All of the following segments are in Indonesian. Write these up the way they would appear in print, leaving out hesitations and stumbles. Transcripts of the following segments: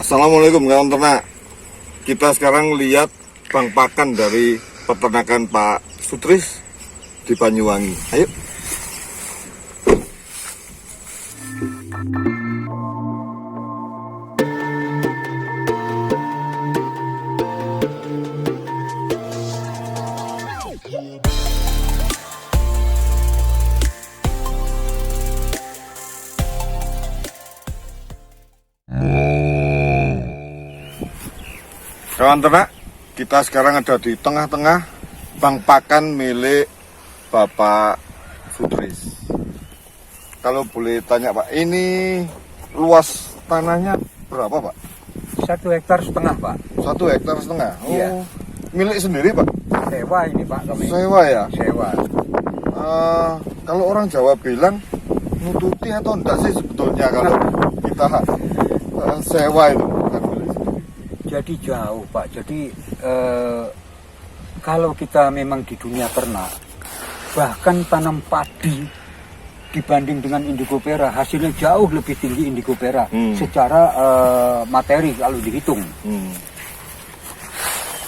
Assalamualaikum kawan ternak. Kita sekarang lihat bang pakan dari peternakan Pak Sutris di Banyuwangi. Ayo. Kawan ternak, kita sekarang ada di tengah-tengah bang pakan milik Bapak Sutris. Kalau boleh tanya Pak, ini luas tanahnya berapa Pak? 1,5 hektar Pak. 1,5 hektar. Oh, iya. Milik sendiri Pak? Sewa ini Pak kami. Sewa ya? Sewa. Kalau orang Jawa bilang nututi atau enggak sih sebetulnya kalau kita sewa itu? Jadi jauh Pak. Jadi kalau kita memang di dunia ternak, bahkan tanam padi dibanding dengan indigo pera hasilnya jauh lebih tinggi indigo pera secara materi kalau dihitung.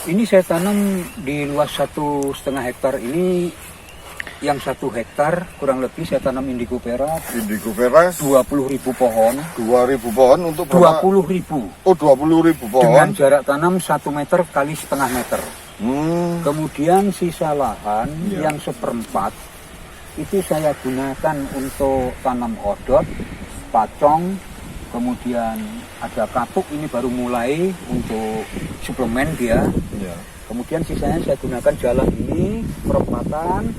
Ini saya tanam di luas 1,5 hektar ini. Yang 1 hektar kurang lebih saya tanam indigo pera. Indigo pera 20.000 pohon. 2.000 pohon untuk berapa? 20.000. Oh, 20.000 pohon. Dengan jarak tanam 1 meter kali setengah meter. Kemudian sisa lahan yang 1/4 itu saya gunakan untuk tanam odot, pacong, kemudian ada kapuk ini baru mulai untuk suplemen dia. Kemudian sisanya saya gunakan jalan ini perempatan,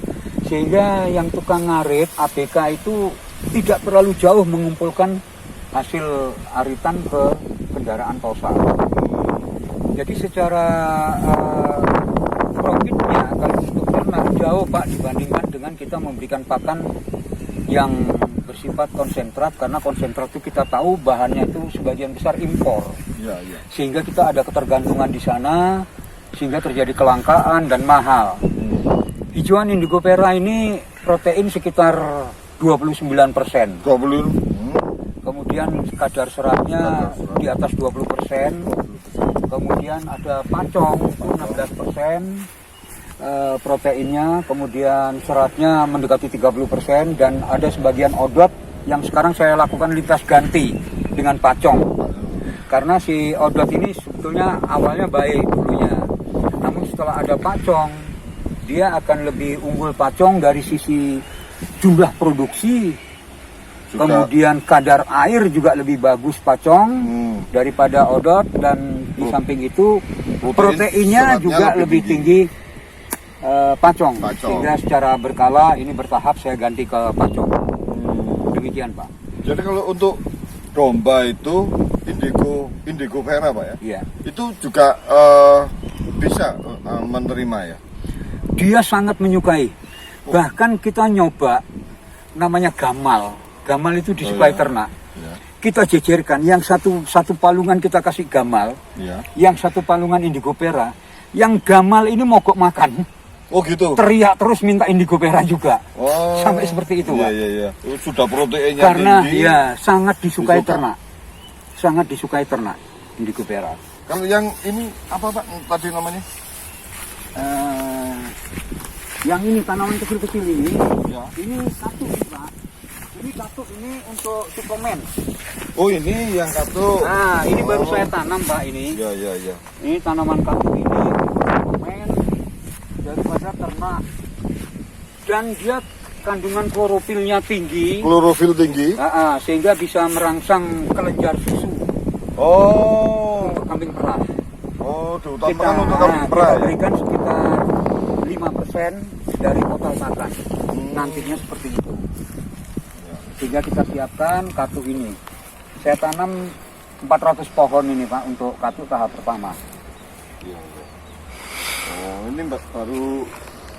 sehingga yang tukang ngarit ABK itu tidak terlalu jauh mengumpulkan hasil aritan ke kendaraan tosa. Jadi secara profitnya kalau untuk ternak jauh Pak dibandingkan dengan kita memberikan pakan yang bersifat konsentrat, karena konsentrat itu kita tahu bahannya itu sebagian besar impor. Sehingga kita ada ketergantungan di sana, sehingga terjadi kelangkaan dan mahal. Hijauan indigo pera ini protein sekitar 29%. Kemudian kadar seratnya di atas 20%. Kemudian ada pacong 16% proteinnya. Kemudian seratnya mendekati 30%. Dan ada sebagian odot yang sekarang saya lakukan lintas ganti dengan pacong. Karena si odot ini sebetulnya awalnya baik dulunya. Namun setelah ada pacong, dia akan lebih unggul pacong dari sisi jumlah produksi, kemudian kadar air juga lebih bagus pacong daripada odot, dan di samping itu proteinnya juga lebih tinggi pacong. Sehingga secara berkala ini bertahap saya ganti ke pacong. Demikian Pak. Jadi kalau untuk domba itu indigo pera Pak ya? Iya. Itu juga bisa menerima ya? Dia sangat menyukai. Bahkan kita nyoba namanya gamal. Gamal itu disukai ternak. Kita jejerkan, yang satu palungan kita kasih gamal, yang satu palungan indigo pera. Yang gamal ini mogok makan. Oh gitu. Teriak terus minta indigo pera juga. Oh, sampai seperti itu Pak. Iya. Sudah proteinnya karena tinggi. Ya sangat disukai ternak. Sangat disukai ternak indigo pera. Kalau yang ini apa Pak tadi namanya? Yang ini tanaman kecil-kecil ini, ini katu Pak. Ini katu ini untuk suplemen. Oh ini yang katu. Nah ini baru saya tanam Pak ini. Iya. Ini tanaman katu ini suplemen daripada ternak. Dan dia kandungan klorofilnya tinggi. Klorofil tinggi. Sehingga bisa merangsang kelenjar susu. Oh. Untuk kambing perah. Oh, diutamakan untuk kambing perah. Kita berikan sekitar 5% dari total makan. Nantinya seperti itu. Sehingga kita siapkan katu ini. Saya tanam 400 pohon ini Pak untuk katu tahap pertama. Oh, ini baru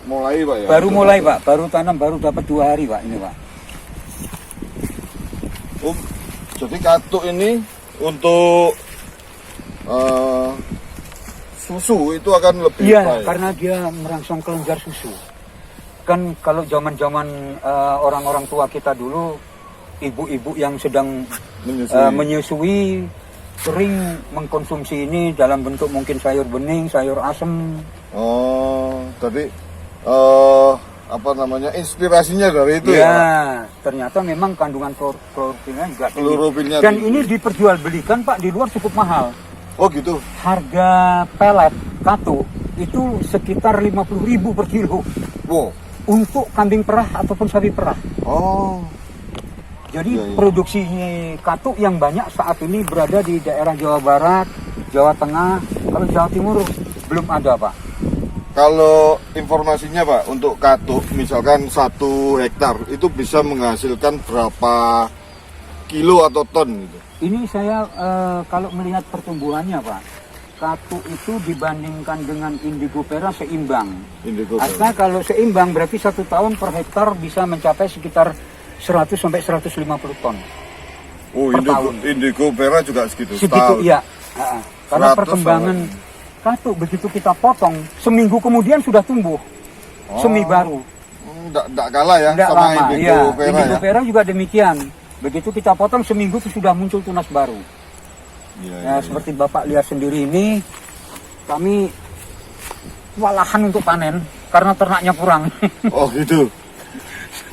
mulai Pak ya? Baru mulai Pak, baru tanam, baru dapat 2 hari Pak ini Pak. Oh, jadi katu ini untuk susu itu akan lebih baik. Karena dia merangsang kelenjar susu. Kan kalau zaman-zaman orang-orang tua kita dulu, ibu-ibu yang sedang menyusui sering mengkonsumsi ini dalam bentuk mungkin sayur bening, sayur asem. Oh, tadi apa namanya, inspirasinya dari itu Ya, ya? ternyata memang kandungan klorofilnya juga tinggi. Klorofilnya Dan tinggi. ini diperjualbelikan Pak di luar cukup mahal. Oh gitu. Harga pelet katu itu sekitar 50.000 per kilo Wow. untuk kambing perah ataupun sapi perah. Oh. Jadi Iya, iya. produksi katu yang banyak saat ini berada di daerah Jawa Barat, Jawa Tengah. Kalau Jawa Timur belum ada Pak. Kalau informasinya Pak, untuk katuk misalkan 1 hektar itu bisa menghasilkan berapa kilo atau ton gitu? Ini saya kalau melihat pertumbuhannya Pak, katu itu dibandingkan dengan indigo pera seimbang. Indigo. Artinya kalau seimbang berarti 1 tahun per hektar bisa mencapai sekitar 100 sampai 150 ton. Oh, per tahun. indigo pera juga segitu. Segitu setahun. iya. Karena 100 perkembangan sama. katu begitu kita potong, seminggu kemudian sudah tumbuh semi baru. Nggak kalah ya Nggak sama lama. indigo Iya, pera indigo ya. pera juga demikian. Begitu kita potong seminggu itu sudah muncul tunas baru. Iya, Ya, seperti Bapak lihat sendiri ini, kami kewalahan untuk panen karena ternaknya kurang. Oh gitu.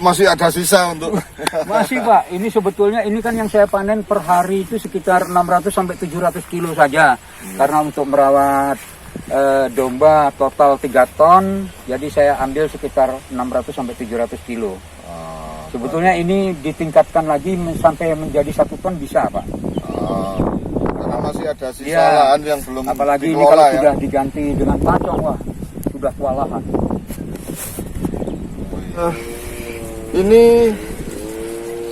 Masih ada sisa untuk Masih Pak, ini sebetulnya ini kan yang saya panen per hari itu sekitar 600 sampai 700 kilo saja. Karena untuk merawat domba total 3 ton, jadi saya ambil sekitar 600 sampai 700 kilo. Sebetulnya ini ditingkatkan lagi sampai menjadi 1 ton bisa Pak. karena masih ada sisa Iya. lahan yang belum Apalagi ini dikelola kalau ya. sudah diganti dengan pacong, wah sudah kewalahan. Ini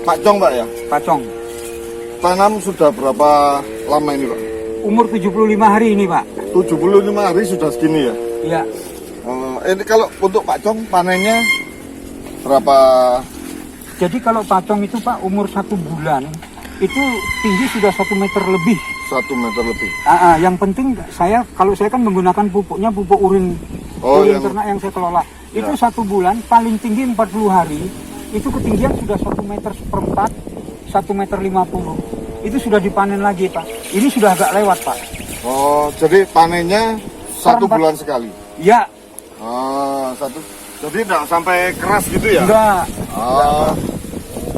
pacong Pak ya. Pacong. Tanam sudah berapa lama ini Pak? Umur 75 hari ini Pak. 75 hari sudah segini ya. Iya. Ini kalau untuk pacong panennya berapa? Jadi kalau pacong itu Pak umur 1 bulan itu tinggi sudah 1 meter lebih. 1 meter lebih. Yang penting kalau saya kan menggunakan pupuknya pupuk urin urin ternak yang saya kelola. Itu 1 bulan paling tinggi 40 hari itu ketinggian sudah 1 meter seperempat, 1 meter 50. Itu sudah dipanen lagi Pak. Ini sudah agak lewat Pak. Oh, jadi panennya 1 bulan sekali. Ya. Jadi tidak sampai keras gitu ya? Enggak.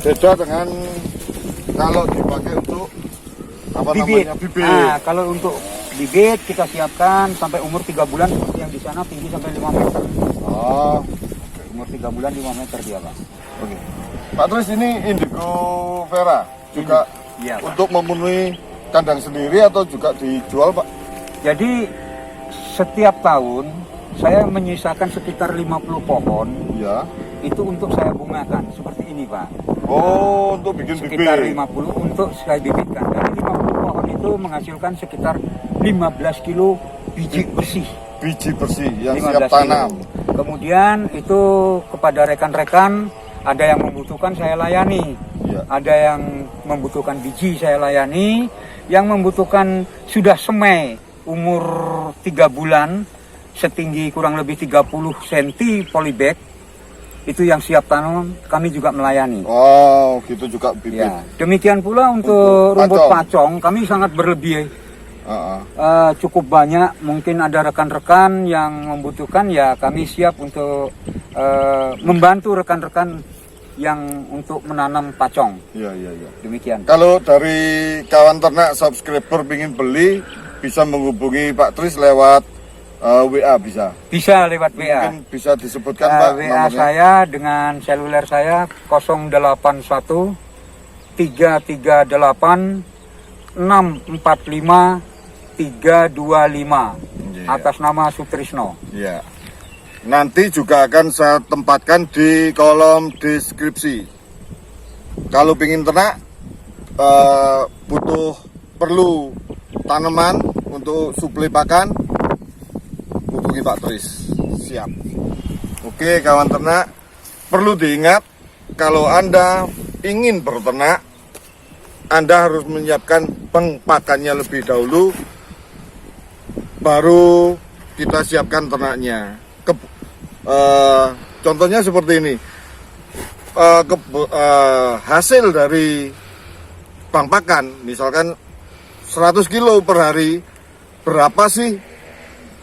Beda dengan kalau dipakai untuk apa Bibit. namanya, bibit. Nah, kalau untuk bibit kita siapkan sampai umur 3 bulan seperti yang di sana tinggi sampai 5 meter. Umur 3 bulan 5 meter dia Pak. Oke. Pak Tris, ini indigo vera juga Iya, Pak. untuk memenuhi kandang sendiri atau juga dijual Pak? Jadi setiap tahun saya menyisakan sekitar 50 pohon. Iya. Itu untuk saya bungakan seperti ini Pak. Oh, untuk bikin Sekitar bibit. 50 untuk saya bibitkan. Dari 50 pohon itu menghasilkan sekitar 15 kilo biji bersih. Biji bersih yang 15 siap tanam. kilo. Kemudian itu kepada rekan-rekan ada yang membutuhkan saya layani. Iya. Ada yang membutuhkan biji saya layani, yang membutuhkan sudah semai umur 3 bulan setinggi kurang lebih 30 cm polybag itu yang siap tanam kami juga melayani. Oh, gitu juga bibit. Ya, demikian pula untuk rumput pacong kami sangat berlebih. Cukup banyak, mungkin ada rekan-rekan yang membutuhkan, ya kami siap untuk membantu rekan-rekan yang untuk menanam pacong. Iya. Demikian. Kalau dari kawan ternak subscriber ingin beli, bisa menghubungi Pak Tris lewat WA bisa? Bisa lewat WA. Mungkin bisa disebutkan Pak WA nomornya? saya dengan seluler saya 081 338 645 325 atas nama Sutrisno. Iya. Nanti juga akan saya tempatkan di kolom deskripsi. Kalau ingin ternak perlu tanaman untuk suplai pakan, hubungi Pak Tris. Siap. Oke kawan ternak, perlu diingat kalau Anda ingin berternak, Anda harus menyiapkan pakannya lebih dahulu, baru kita siapkan ternaknya. Contohnya seperti ini, hasil dari bank pakan, misalkan 100 kilo per hari, berapa sih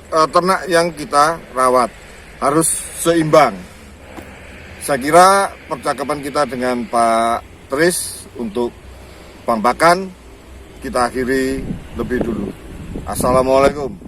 ternak yang kita rawat? Harus seimbang. Saya kira percakapan kita dengan Pak Tris untuk Bang Pakan kita akhiri lebih dulu. Assalamualaikum.